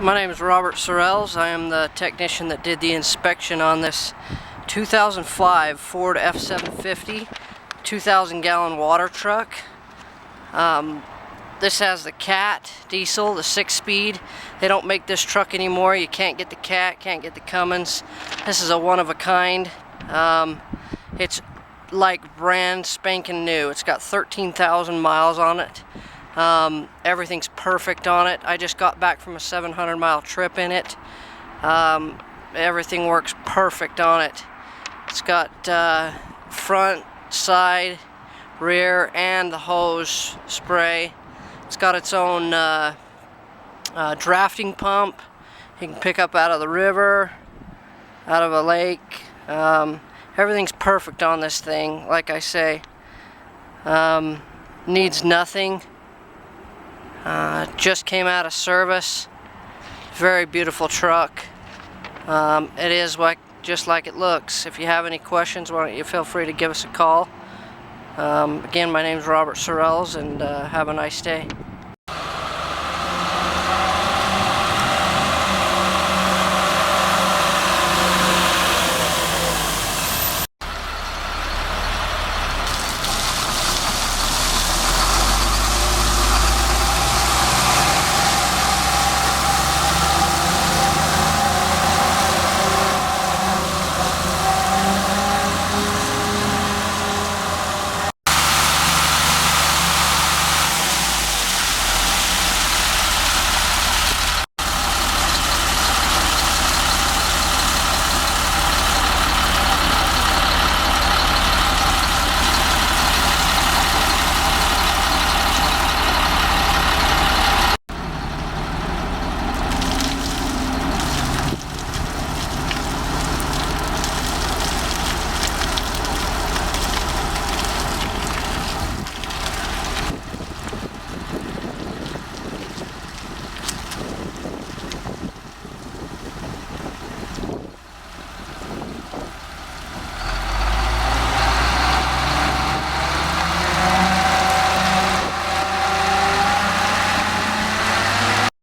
My name is Robert Sorrells. I am the technician that did the inspection on this 2005 Ford F750 2,000-gallon water truck. This has the Cat diesel, the 6-speed. They don't make this truck anymore. You can't get the Cat, can't get the Cummins. This is a one-of-a-kind. It's like brand spanking new. It's got 13,000 miles on it. Everything's perfect on it. I just got back from a 700-mile trip in it. Everything works perfect on it. It's got front, side, rear, and the hose spray. It's got its own drafting pump. You can pick up out of the river, out of a lake. Everything's perfect on this thing, like I say. Needs nothing. Just came out of service. Very beautiful truck. It is just like it looks. If you have any questions, why don't you feel free to give us a call. Again, my name is Robert Sorrells, and have a nice day.